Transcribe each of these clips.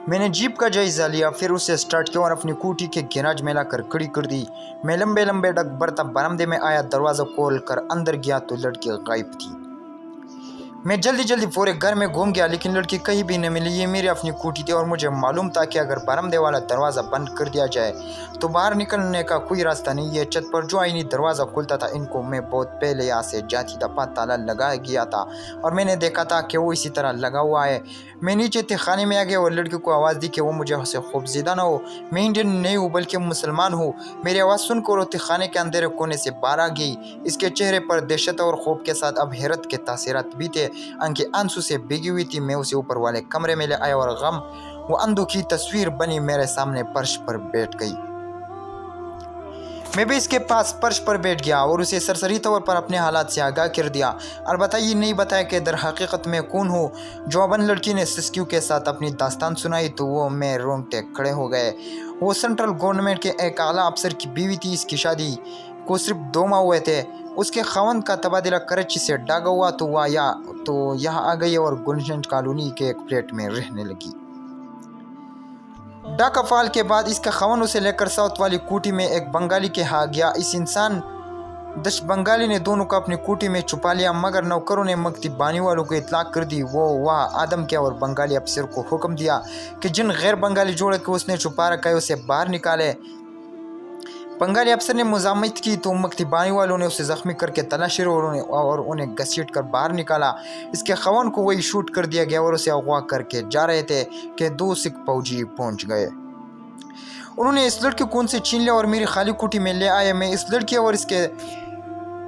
मैंने जीप का जायज़ा लिया, फिर उसे स्टार्ट किया और अपनी स्कूटी के गैराज में लाकर खड़ी कर दी। मैं लंबे लंबे डग बढ़ता बरामदे में आया, दरवाज़ा खोल कर अंदर गया तो लड़की गायब थी। मैं जल्दी जल्दी पूरे घर में घूम गया, लेकिन लड़की कहीं भी न मिली। ये मेरी अपनी स्कूटी थी और मुझे मालूम था कि अगर बरामदे वाला दरवाज़ा बंद कर दिया जाए तो बाहर निकलने का कोई रास्ता नहीं है। छत पर जो आईनी दरवाज़ा खुलता था, इनको मैं बहुत पहले यहाँ से जाती दफ़ा ताला लगा गया था और मैंने देखा था कि वो इसी तरह लगा हुआ है। मैं नीचे थे, खाने में आ गया और लड़की को आवाज़ दी कि वो मुझे से खौफज़दा ना हो। मैं इंडियन नहीं हूँ बल्कि मुसलमान हूँ। मेरी आवाज़ सुनकर वो खाने के अंधेरे कोने से बाहर आ गई। इसके चेहरे पर दहशत और खौफ के साथ अब हैरत के तासीरात भी थे। आंखें आंसू से भीगी हुई थी। मैं उसे ऊपर वाले कमरे में ले आया और गम वो अंधों की तस्वीर बनी मेरे सामने फर्श पर बैठ गई। मैं भी इसके पास फर्श पर बैठ गया और उसे सरसरी तौर पर अपने हालात से आगाह कर दिया। अलबत्ता ये नहीं बताया कि दर हकीकत में कौन हो। जवाबन लड़की ने सिस्क्यू के साथ अपनी दास्तान सुनाई तो वो मैं रोंगटे खड़े हो गए। वो सेंट्रल गवर्नमेंट के एक आला अफसर की बीवी थी। इसकी शादी को सिर्फ 2 माह हुए थे। उसके खवंद का तबादला कराची से डागा हुआ तो वह यहाँ आ गई और गुलशन कॉलोनी के एक फ्लैट में रहने लगी। डाका फाल के बाद इसका खवन उसे लेकर साउथ वाली कोठी में एक बंगाली के यहाँ गया। इस इंसान दश बंगाली ने दोनों को अपनी कोठी में छुपा लिया, मगर नौकरों ने मकती बानी वालों को इतलाक कर दी। वो वह आदम किया और बंगाली अफसर को हुक्म दिया कि जिन गैर बंगाली जोड़े को उसने छुपा रखा है उसे बाहर निकाले। बंगाली अफसर ने मुजामत की तो मकती बानी वालों ने उसे जख्मी करके तलाशी और उन्हें घसीट कर बाहर निकाला। इसके खवन को वही शूट कर दिया गया और उसे अगवा करके जा रहे थे कि 2 सिख फौजी पहुंच गए। उन्होंने इस लड़के को उनसे छीन लिया और मेरी खाली कोठी में ले आए। मैं इस लड़की और इसके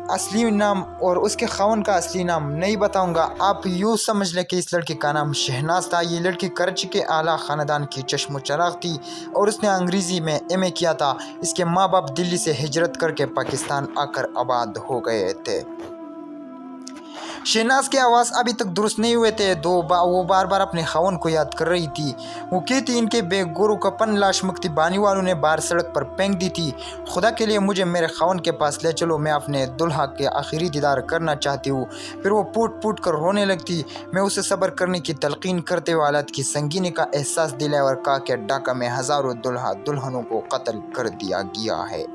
असली नाम और उसके खावन का असली नाम नहीं बताऊंगा। आप यूँ समझ लें कि इस लड़की का नाम शहनाज था। ये लड़की कराची के आला ख़ानदान की चश्मो चराग थी और उसने अंग्रेज़ी में एमए किया था। इसके माँ बाप दिल्ली से हिजरत करके पाकिस्तान आकर आबाद हो गए थे। शहनाज के आवाज़ अभी तक दुरुस्त नहीं हुए थे। वो बार बार अपने खावन को याद कर रही थी। वो कहती इनके बेगोरू कपन लाश मुक्ति बानी वालों ने बाहर सड़क पर फेंक दी थी। खुदा के लिए मुझे मेरे खावन के पास ले चलो, मैं अपने दुल्हा के आखिरी दीदार करना चाहती हूँ। फिर वो फूट फूट कर रोने लगती। मैं उसे सब्र करने की तलकीन करते हुए हालत की संगीनी का एहसास दिलाया और कहा कि डाका में हज़ारों दुल्हा दुल्हनों को कत्ल कर दिया गया है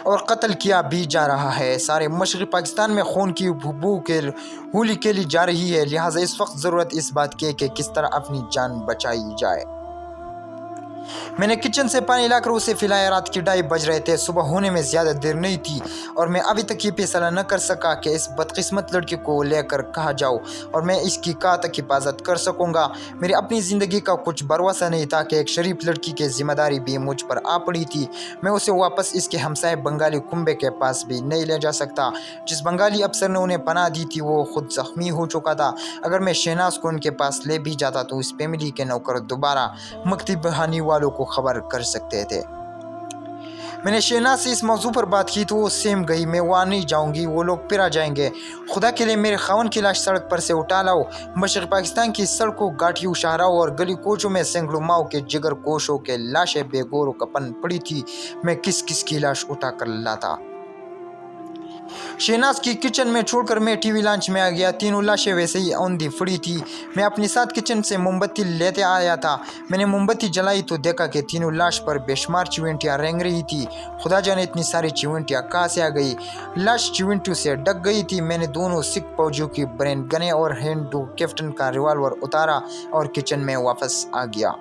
और कत्ल किया भी जा रहा है। सारे मशरक़ी पाकिस्तान में खून की बू के होली खेली जा रही है। लिहाजा इस वक्त ज़रूरत इस बात की है कि किस तरह अपनी जान बचाई जाए। मैंने किचन से पानी लाकर उसे पिलाया। रात की 2:30 बज रहे थे। सुबह होने में ज़्यादा देर नहीं थी और मैं अभी तक ये फैसला न कर सका कि इस बदकिस्मत लड़की को लेकर कहाँ जाऊँ और मैं इसकी कहाँ तक हिफाजत कर सकूँगा। मेरी अपनी ज़िंदगी का कुछ भरोसा नहीं था कि एक शरीफ लड़की की जिम्मेदारी भी मुझ पर आ पड़ी थी। मैं उसे वापस इसके हमसाए बंगाली कुंबे के पास भी नहीं ले जा सकता। जिस बंगाली अफसर ने उन्हें पनाह दी थी वो खुद ज़ख्मी हो चुका था। अगर मैं शहनाज को उनके पास ले भी जाता तो इस फैमिली के नौकर दोबारा मकती बहानी वालों को खबर कर सकते थे। मैंने शहनाज से इस मौजू पर बात की तो वो सेम गई। मैं वहाँ नहीं जाऊंगी, वो लोग फिर आ जाएंगे। खुदा के लिए मेरे खावन की लाश सड़क पर से उठा लाओ। मशरक़ पाकिस्तान की सड़कों, घाटियों, शाहराहों और गली कोचों में सैकड़ों माओ के जिगर कोशों के लाशें बेगोर कपन पड़ी थी। मैं किस किस की लाश उठा कर लाता। शहनाज की किचन में छोड़कर मैं टीवी लॉन्च में आ गया। तीनों लाशें वैसे ही औंधी पड़ी थी। मैं अपने साथ किचन से मोमबत्ती लेते आया था। मैंने मोमबत्ती जलाई तो देखा कि तीनों लाश पर बेशुमार चिमटियाँ रेंग रही थी। खुदा जाने इतनी सारी चिमटियाँ कहाँ से आ गई। लाश चिमटियों से ढक गई थी। मैंने दोनों सिख फौजियों की ब्रेन गने और हैंड टू कैप्टन का रिवॉल्वर उतारा और किचन में वापस आ गया।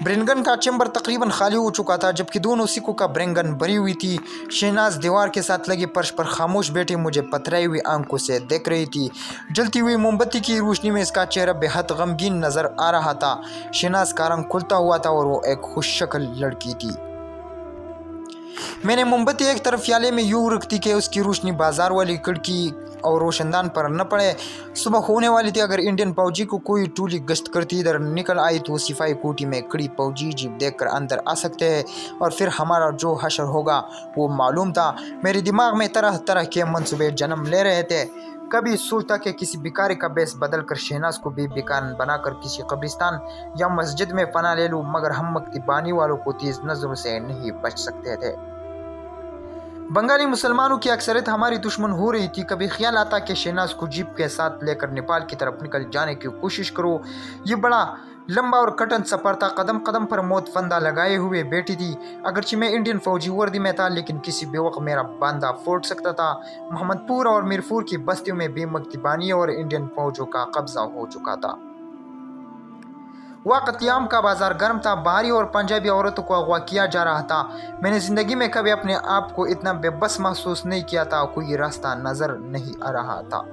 ब्रेनगन का चैम्बर तकरीबन खाली हो चुका था, जबकि दोनों सिखों का ब्रेनगन भरी हुई थी। शहनाज दीवार के साथ लगी फर्श पर खामोश बैठी मुझे पथराई हुई आंखों से देख रही थी। जलती हुई मोमबत्ती की रोशनी में इसका चेहरा बेहद गमगीन नजर आ रहा था। शहनाज का रंग खुलता हुआ था और वो एक खुश शक्ल लड़की थी। मैंने मोमबत्ती एक तरफ प्याले में यूं रखती कि उसकी रोशनी बाजार वाली खिड़की और रोशनदान पर न पड़े। सुबह होने वाली थी। अगर इंडियन फौजी को कोई टोली गश्त करती इधर निकल आई तो सिपाही कोठी में खड़ी फौजी जीप देखकर अंदर आ सकते हैं और फिर हमारा जो हशर होगा वो मालूम था। मेरे दिमाग में तरह तरह के मंसूबे जन्म ले रहे थे। कभी सोचता कि किसी भिखारी का बेस बदल कर शहनाज को भी भिखार बनाकर किसी कब्रिस्तान या मस्जिद में पनाह ले लूँ, मगर हम मक्ती बानी वालों को तेज नजरों से नहीं बच सकते थे। बंगाली मुसलमानों की अक्सरियत हमारी दुश्मन हो रही थी। कभी ख्याल आता कि शहनाज को जीप के साथ लेकर नेपाल की तरफ निकल जाने की कोशिश करो। ये बड़ा लंबा और कठिन सफ़र था, कदम कदम पर मौत फंदा लगाए हुए बैठी थी। अगरचे मैं इंडियन फौजी वर्दी में था, लेकिन किसी भी वक्त मेरा बांधा फूट सकता था। मोहम्मदपुर और मीरपुर की बस्तियों में भी मकतबानी और इंडियन फौजों का कब्जा हो चुका था। वह कत्याम का बाजार गर्म था, बाहरी और पंजाबी औरतों को अगवा किया जा रहा था। मैंने ज़िंदगी में कभी अपने आप को इतना बेबस महसूस नहीं किया था। कोई रास्ता नज़र नहीं आ रहा था।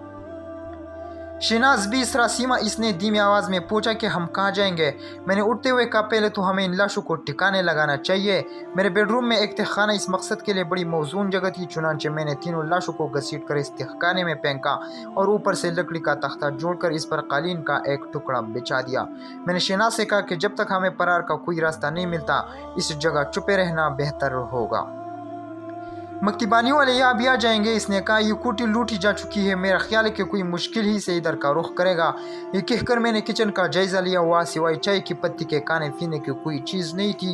शहनाज भी इसरा सीमा, इसने धीमी आवाज़ में पूछा कि हम कहाँ जाएंगे। मैंने उठते हुए कहा, पहले तो हमें इन लाशों को ठिकाने लगाना चाहिए। मेरे बेडरूम में एक तहखाना इस मकसद के लिए बड़ी मौजून जगह थी। चुनांचे मैंने तीनों लाशों को घसीट कर इस तहखाने में फेंका और ऊपर से लकड़ी का तख्ता जोड़कर इस पर कालीन का एक टुकड़ा बिछा दिया। मैंने शहनाज से कहा कि जब तक हमें फरार का कोई रास्ता नहीं मिलता, इस जगह छुपे रहना बेहतर होगा। मकतबानी वाले यहाँ भी आ जाएंगे, इसने कहा। ये कुटी लूटी जा चुकी है, मेरा ख्याल है कि कोई मुश्किल ही से इधर का रुख करेगा। ये कहकर मैंने किचन का जायजा लिया। वहाँ सिवाय चाय की पत्ती के खाने पीने की कोई चीज़ नहीं थी।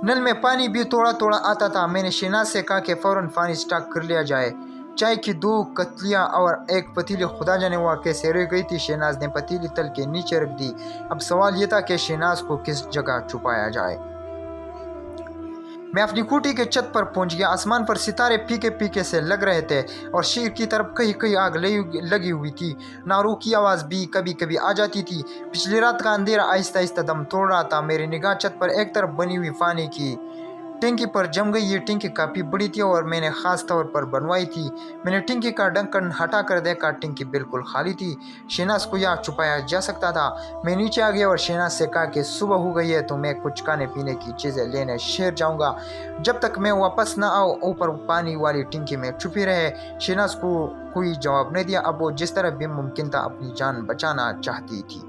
नल में पानी भी थोड़ा थोड़ा आता था। मैंने शहनाज से कहा कि फ़ौरन पानी स्टॉक कर लिया जाए। चाय की 2 कतलियाँ और एक पतीली खुदा जाने वहाँ कैसे रह गई थी। शहनाज ने पतीली तल के नीचे रख दी। अब सवाल ये था कि शहनाज को किस जगह छुपाया जाए। मैं अपनी कुटी के छत पर पहुंच गया। आसमान पर सितारे फीके फीके से लग रहे थे और शहर की तरफ कहीं कहीं आग लगी हुई थी। नारों की आवाज़ भी कभी कभी आ जाती थी। पिछली रात का अंधेरा आहिस्ता आहिस्ता दम तोड़ रहा था। मेरी निगाह छत पर एक तरफ बनी हुई पानी की टंकी पर जम गई। ये टंकी काफ़ी बड़ी थी और मैंने ख़ास तौर पर बनवाई थी। मैंने टंकी का ढक्कन हटा कर देखा, टंकी बिल्कुल खाली थी। शहनाज को यहाँ छुपाया जा सकता था। मैं नीचे आ गया और शहनाज से कहा कि सुबह हो गई है तो मैं कुछ खाने पीने की चीज़ें लेने शहर जाऊँगा। जब तक मैं वापस न आऊँ ऊपर पानी वाली टंकी में छुपी रहे। शहनाज को कोई जवाब नहीं दिया। अब वो जिस तरह भी मुमकिन था अपनी जान बचाना चाहती थी।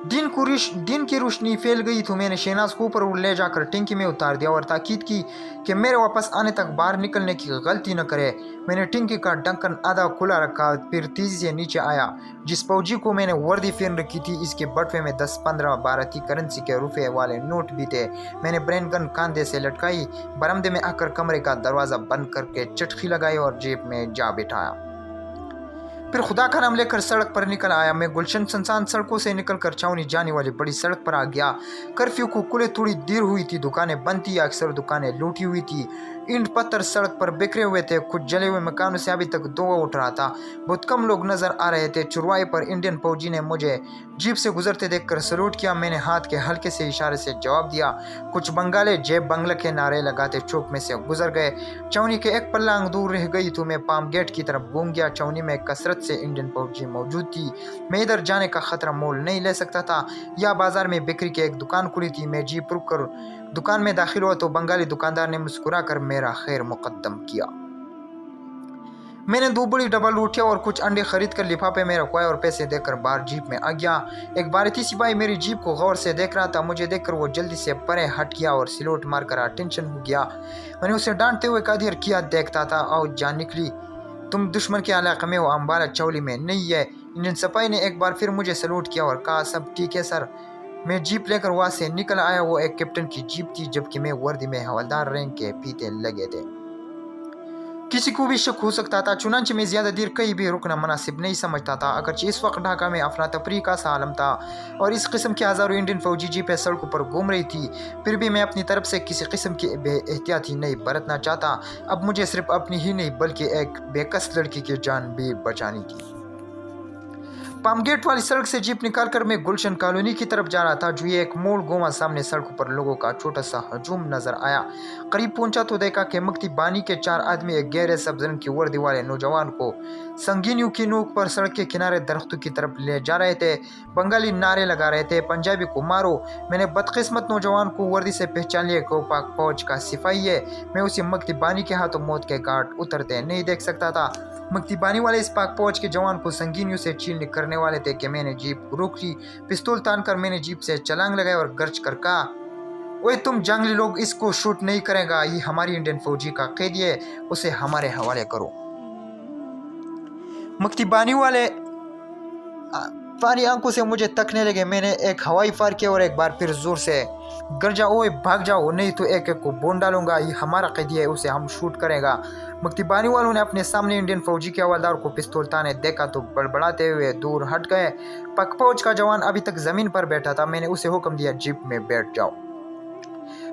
दिन की रोशनी फैल गई तो मैंने शहनाज को ऊपर ले जाकर टंकी में उतार दिया और ताकीद की कि मेरे वापस आने तक बाहर निकलने की गलती न करे। मैंने टंकी का ढक्कन आधा खुला रखा, फिर तेजी से नीचे आया। जिस फौजी को मैंने वर्दी पहन रखी थी, इसके बटवे में 10, 15 भारतीय करेंसी के रुपए वाले नोट भी थे। मैंने ब्रेन गन कांधे से लटकाई, बरामदे में आकर कमरे का दरवाज़ा बंद करके चटकी लगाई और जेब में जा बिठाया। फिर खुदा का नाम लेकर सड़क पर निकल आया। मैं गुलशन संसान सड़कों से निकलकर छावनी जाने वाली बड़ी सड़क पर आ गया। कर्फ्यू को खुले थोड़ी देर हुई थी। दुकानें बंद थी, अक्सर दुकानें लूटी हुई थी। ईंट पत्थर सड़क पर बिखरे हुए थे। कुछ जले हुए मकानों से अभी तक धुआं उठ रहा था। बहुत कम लोग नजर आ रहे थे। चुरवाए पर इंडियन फौजी ने मुझे जीप से गुजरते देखकर सलूट किया। मैंने हाथ के हल्के से इशारे से जवाब दिया। कुछ बंगाले जेब बंगला के नारे लगाते चौक में से गुजर गए। छावनी के एक पल्लांग दूर रह गई तो मैं पाम गेट की तरफ घूम गया। छावनी में कसरत से इंडियन फौजी मौजूद थी। मैं इधर जाने का खतरा मोल नहीं ले सकता था। या बाजार में बिक्री की एक दुकान खुली थी। मैं जीप रुक कर दुकान में दाखिल हुआ तो बंगाली दुकानदार ने मुस्कुरा कर मेरा खैर मुकद्दम किया। मैंने 2 बड़ी डबल रोटियां और कुछ अंडे खरीद कर लिफाफे में रखवाए और पैसे देकर बाहर जीप में आ गया। एक भारतीय सिपाही मेरी जीप को गौर से देख रहा था। मुझे देखकर वो जल्दी से परे हट गया और सिलोट मारकर अटेंशन हो गया। मैंने उसे डांटते हुए कहा, किया देखता था और जान निकली। तुम दुश्मन के इलाके में हो, अम्बाला चौली में नहीं है। इंडियन सिपाही ने एक बार फिर मुझे सलूट किया और कहा, सब ठीक है सर। मैं जीप लेकर वहाँ से निकल आया। वो एक कैप्टन की जीप थी, जबकि मैं वर्दी में हवलदार रैंक के फीते लगे थे। किसी को भी शक हो सकता था। चुनांचे में ज्यादा देर कहीं भी रुकना मुनासिब नहीं समझता था। अगरचे इस वक्त ढाका में अफरा तफरी का सा आलम था और इस किस्म के हज़ारों इंडियन फौजी जीपें सड़कों पर घूम रही थी, फिर भी मैं अपनी तरफ से किसी किस्म की एहतियाती नहीं बरतना चाहता। अब मुझे सिर्फ अपनी ही नहीं बल्कि एक बेकस लड़की की जान भी बचानी थी। पामगेट वाली सड़क से जीप निकालकर मैं गुलशन कॉलोनी की तरफ जा रहा था। जो ये एक मोड़ घुमा, सामने सड़कों पर लोगों का छोटा सा हजूम नजर आया। करीब पहुंचा तो देखा कि मक्ती बानी के 4 आदमी एक गहरे सब्ज रंग की वर्दी वाले नौजवान को संगीनियों की नोक पर सड़क के किनारे दरख्तों की तरफ ले जा रहे थे। बंगाली नारे लगा रहे थे, पंजाबी को मारो। मैंने बदकिस्मत नौजवान को वर्दी से पहचान लिया कि पाक फौज का सिपाही है। मैं उसे मक्ती बानी के हाथों मौत के घाट उतरते नहीं देख सकता था। मक्ती बानी वाले इस पाक फौज के जवान को संगीनियों से छीनने करने वाले थे कि मैंने जीप रोक ली। पिस्तौल तान कर मैंने जीप से छलांग लगाई और गर्ज कर कहा, ओए तुम जंगली लोग, इसको शूट नहीं करेगा। ये हमारी इंडियन फौजी का कैदी है, उसे हमारे हवाले करो। मक्ती बानी वाले पानी आंखों से मुझे तकने लगे। मैंने एक हवाई फायर किया और एक बार फिर जोर से, गर जाओ ओए, भाग जाओ, नहीं तो एक एक को बोन डालूंगा। ये हमारा कैदी है, उसे हम शूट करेगा। मकतीबानी वालों ने अपने सामने इंडियन फौजी के हवलदार को पिस्तौल ताने देखा तो बड़बड़ाते हुए दूर हट गए। पक फौज का जवान अभी तक जमीन पर बैठा था। मैंने उसे हुक्म दिया, जीप में बैठ जाओ,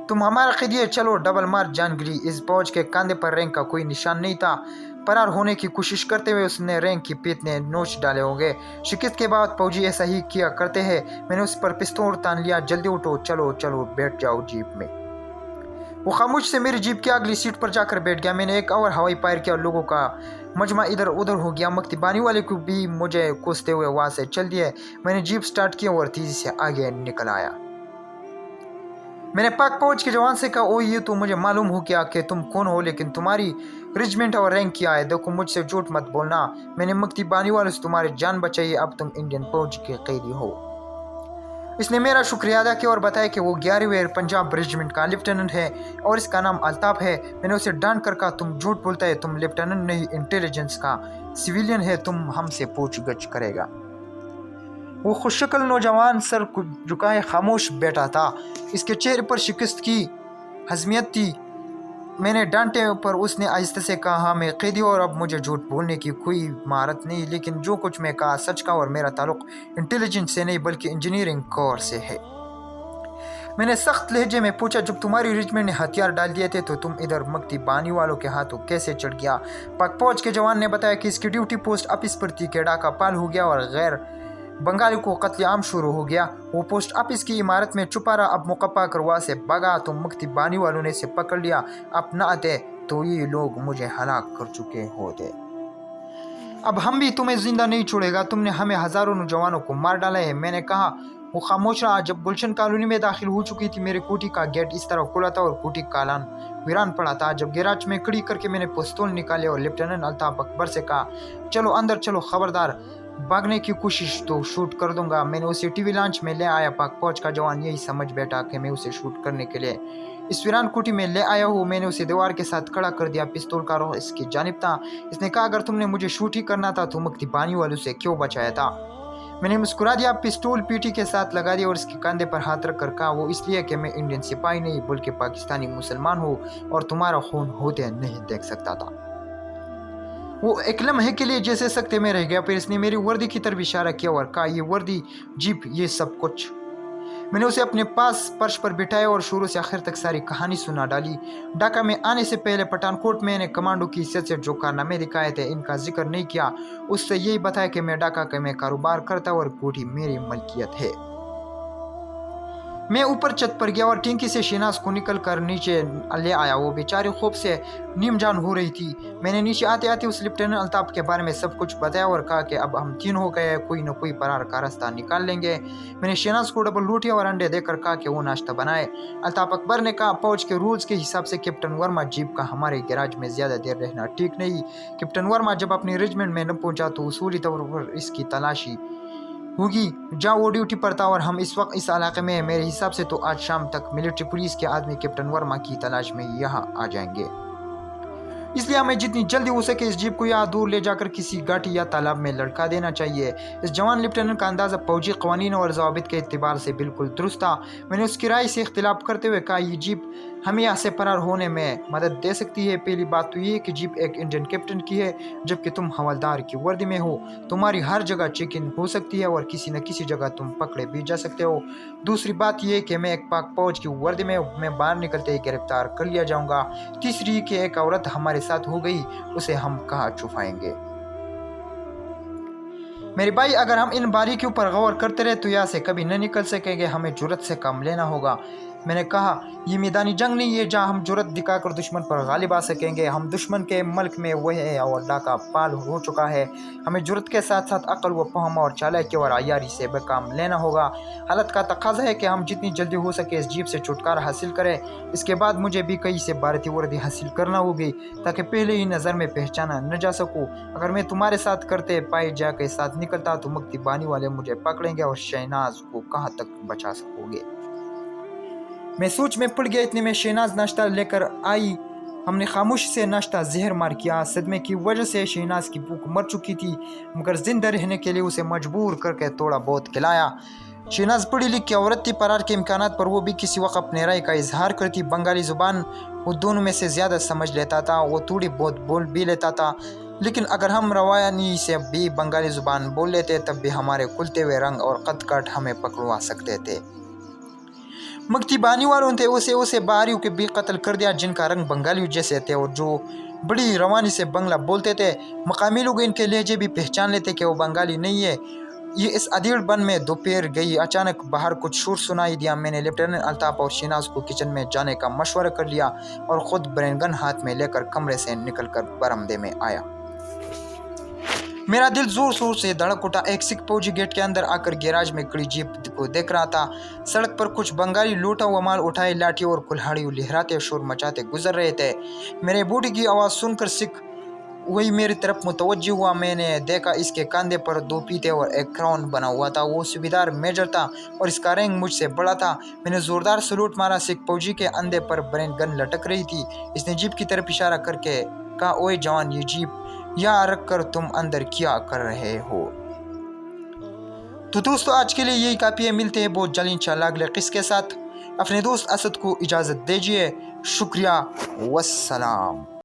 तुम हमारा कैदी है, चलो। डबल मार जान गिरी। इस फौज के कंधे पर रैंक का कोई निशान नहीं था। फरार होने की कोशिश करते हुए उसने रैंक की पीठ ने नोच डाले होंगे। शिकस्त के बाद फौजी ऐसा ही किया करते हैं। मैंने उस पर पिस्तौल तान लिया, जल्दी उठो, चलो चलो, बैठ जाओ जीप में। वो खामोश से मेरी जीप की अगली सीट पर जाकर बैठ गया। मैंने एक और हवाई फायर किया, लोगों का मजमा इधर उधर हो गया। मकतीबानी वाले को भी मुझे कोसते हुए वहां से चल दिए। मैंने जीप स्टार्ट की और तेजी से आगे निकल आया। मैंने पाक फौज के जवान से कहा, ओ ये तो मुझे मालूम हो गया कि तुम कौन हो, लेकिन तुम्हारी रेजिमेंट और रैंक क्या है? देखो, मुझसे झूठ मत बोलना। मैंने मकतीबानी वालों से तुम्हारी जान बचाई, अब तुम इंडियन फौज के कैदी हो। इसने मेरा शुक्रिया अदा किया और बताया कि वो 11वीं पंजाब रेजिमेंट का लेफ्टिनेंट है और इसका नाम अल्ताफ है। मैंने उसे डांट कर कहा, तुम झूठ बोलता है, तुम लेफ्टिनेंट नहीं, इंटेलिजेंस का सिविलियन है, तुम हमसे पूछगछ करेगा। वो खुशशक्ल नौजवान सर झुकाए खामोश बैठा था। इसके चेहरे पर शिकस्त की हजमियत थी। मैंने डांटे पर उसने आहिस्ते से कहा, हाँ मैं कैदी और अब मुझे झूठ बोलने की कोई महारत नहीं, लेकिन जो कुछ मैं कहा सच का और मेरा ताल्लुक इंटेलिजेंस से नहीं बल्कि इंजीनियरिंग कोर से है। मैंने सख्त लहजे में पूछा, जब तुम्हारी रेजिमेंट ने हथियार डाल दिए थे तो तुम इधर मकतीबानी वालों के हाथों कैसे चढ़ गया? पाक फौज के जवान ने बताया कि इसकी ड्यूटी पोस्ट ऑफिस पर थी कि डाका पाल हो गया और गैर बंगाली को कत्लेआम शुरू हो गया। वो पोस्ट ऑफिस की इमारत में छुपा रहा, अब मौका पाकर वहाँ से भागा तो मकतीबानी वालों ने इसे पकड़ लिया। अब न आते तो ये लोग मुझे हलाक कर चुके होते। अब हम भी तुम्हें जिंदा नहीं छोड़ेगा, तुमने हमें हजारों नौजवानों को मार डाला है। मैंने कहा। वो खामोश रहा। जब गुलशन कॉलोनी में दाखिल हो चुकी थी, मेरे कोठी का गेट इस तरह खुला था और कोठी कालान वीरान पड़ा था। जब गैराज में खड़ी करके मैंने पिस्तौल निकाले और लेफ्टिनेंट अल्ताफ अकबर से कहा, चलो अंदर चलो, खबरदार भागने की कोशिश तो शूट कर दूंगा। मैंने उसे टीवी लॉन्च में ले आया। पाक फौज का जवान यही समझ बैठा कि मैं उसे शूट करने के लिए इस वीरान कोठी में ले आया हूँ। मैंने उसे दीवार के साथ खड़ा कर दिया। पिस्तौल का रुख इसकी जानिब था। इसने कहा, अगर तुमने मुझे शूट ही करना था तो मकतीबानी वालों से क्यों बचाया था? मैंने मुस्कुरा दिया, पिस्तौल पीठी के साथ लगा दिया और इसके कंधे पर हाथ रख कर कहा, वो इसलिए कि मैं इंडियन सिपाही नहीं बल्कि पाकिस्तानी मुसलमान हूँ और तुम्हारा खून होते नहीं देख सकता था। वो एक लम्हे के लिए जैसे सकते में रह गया, फिर इसने मेरी वर्दी की तरफ इशारा किया और कहा, ये वर्दी, जीप, ये सब कुछ। मैंने उसे अपने पास फर्श पर बिठाया और शुरू से आखिर तक सारी कहानी सुना डाली। ढाका में आने से पहले पठानकोट में मैंने कमांडो की हैसियत से जो कारनामे दिखाए थे, इनका जिक्र नहीं किया। उससे यही बताया कि मैं ढाका में कारोबार करता और कोठी मेरी मलकियत है। मैं ऊपर छत पर गया और टिंकी से शहनाज को निकल कर नीचे ले आया। वो बेचारी खौफ से नीम जान हो रही थी। मैंने नीचे आते आते उस लेफ्टिनेंट अल्ताफ के बारे में सब कुछ बताया और कहा कि अब हम 3 हो गए, कोई न कोई फरार का रास्ता निकाल लेंगे। मैंने शहनाज को डबल रोटी और अंडे देकर कहा कि वो नाश्ता बनाए। अल्ताफ अकबर ने कहा, फौज के रूल्स के हिसाब से कैप्टन वर्मा जीप का हमारे गैराज में ज्यादा देर रहना ठीक नहीं। कैप्टन वर्मा जब अपनी रेजिमेंट में न पहुंचा तो उसूली तौर पर इसकी तलाशी होगी। जहाँ वो ड्यूटी पर था और हम इस वक्त इस इलाके में हैं, मेरे हिसाब से तो आज शाम तक मिलिट्री पुलिस के आदमी कैप्टन वर्मा की तलाश में यहाँ आ जाएंगे। इसलिए हमें जितनी जल्दी हो सके इस जीप को यहाँ दूर ले जाकर किसी घाटी या तालाब में लड़का देना चाहिए। इस जवान लेफ्टिनेंट का अंदाजा फौजी कवानीन और ज़वाबित के एतबार से बिल्कुल दुरुस्त था। मैंने उसकी राय से इख्तिलाफ करते हुए कहा, ये जीप हमें यहाँ से फरार होने में मदद दे सकती है। पहली बात तो ये कि जीप एक इंडियन कैप्टन की है, जबकि तुम हवलदार की वर्दी में हो। तुम्हारी हर जगह चेक इन हो सकती है और किसी न किसी जगह तुम पकड़े भी जा सकते हो। दूसरी बात यह कि मैं एक पाक फौज की वर्दी में मैं बाहर निकलते ही गिरफ्तार कर लिया जाऊंगा। तीसरी कि एक औरत हमारे साथ हो गई, उसे हम कहाँ छुपाएंगे? मेरे भाई, अगर हम इन बारीकियों पर गौर करते रहे तो यहाँ से कभी न निकल सकेंगे। हमें जुर्रत से काम लेना होगा। मैंने कहा, ये मैदानी जंग नहीं है जहाँ हम जुर्रत दिखाकर दुश्मन पर गालिब आ सकेंगे। हम दुश्मन के मुल्क में वह है और डाका पाल हो चुका है। हमें जुर्रत के साथ साथ अक्ल व फहम और चालाकी और आयारी से काम लेना होगा। हालत का तकाजा है कि हम जितनी जल्दी हो सके इस जीप से छुटकारा हासिल करें। इसके बाद मुझे भी कहीं से भारतीय वर्दी हासिल करना होगी ताकि पहले ही नज़र में पहचाना न जा सकूँ। अगर मैं तुम्हारे साथ करते पाए जाके साथ निकलता तो मकतीबानी वाले मुझे पकड़ेंगे और शहनाज को कहाँ तक बचा सकोगे? मैं सोच में पड़ गया। इतने में शहनाज नाश्ता लेकर आई ہم نے خاموشی سے ناشتہ زہر مار کیا۔ صدمے کی وجہ سے شہناز کی بھوک مر چکی تھی، مگر زندہ رہنے کے لیے اسے مجبور کر کے تھوڑا بہت کھلایا۔ شہناز پڑھی لکھی عورت تھی، فرار کے امکانات پر وہ بھی کسی وقت اپنے رائے کا اظہار کرتی۔ بنگالی زبان وہ دونوں میں سے زیادہ سمجھ لیتا تھا، وہ تھوڑی بہت بول بھی لیتا تھا، لیکن اگر ہم روانی سے بھی بنگالی زبان بول لیتے تب بھی ہمارے کھلتے ہوئے رنگ اور قد کاٹ ہمیں پکڑوا سکتے تھے۔ مکتی بانی والوں نے اسے باہریوں کے بھی قتل کر دیا جن کا رنگ بنگالیوں جیسے تھے اور جو بڑی روانی سے بنگلہ بولتے تھے۔ مقامی لوگ ان کے لہجے بھی پہچان لیتے کہ وہ بنگالی نہیں ہے۔ یہ اس ادھیڑ بن میں دوپہر گئی، اچانک باہر کچھ شور سنائی دیا۔ میں نے لیفٹیننٹ الطاف اور شہناز کو کچن میں جانے کا مشورہ کر لیا اور خود برین گن ہاتھ میں لے کر کمرے سے نکل کر برآمدے میں آیا۔ میرا دل زور زور سے دھڑک اٹھا۔ ایک سکھ فوجی گیٹ کے اندر آ کر گیراج میں کھڑی جیپ کو دیکھ رہا تھا۔ سڑک پر کچھ بنگالی لوٹا ہوا مال اٹھائے لاٹھی اور کلہاڑیوں لہراتے شور مچاتے گزر رہے تھے۔ میرے بوٹی کی آواز سن کر سکھ وہی میری طرف متوجہ ہوا۔ میں نے دیکھا اس کے کاندھے پر 2 پیتے اور ایک کراؤن بنا ہوا تھا۔ وہ صوبیدار میجر تھا اور اس کا رینک مجھ سے بڑا تھا۔ میں نے زوردار سلوٹ مارا۔ سکھ فوجی کے اندھے پر برین گن لٹک رہی تھی۔ اس نے جیپ کی طرف اشارہ کر کے کہا، اوئے جوان، یہ جیپ یہاں رکھ کر تم اندر کیا کر رہے ہو؟ تو دوستو آج کے لیے یہی کافی ہے، ملتے ہیں بہت جلد انشاءاللہ اگلے قصے کے ساتھ۔ اپنے دوست اسد کو اجازت دیجیے، شکریہ، والسلام۔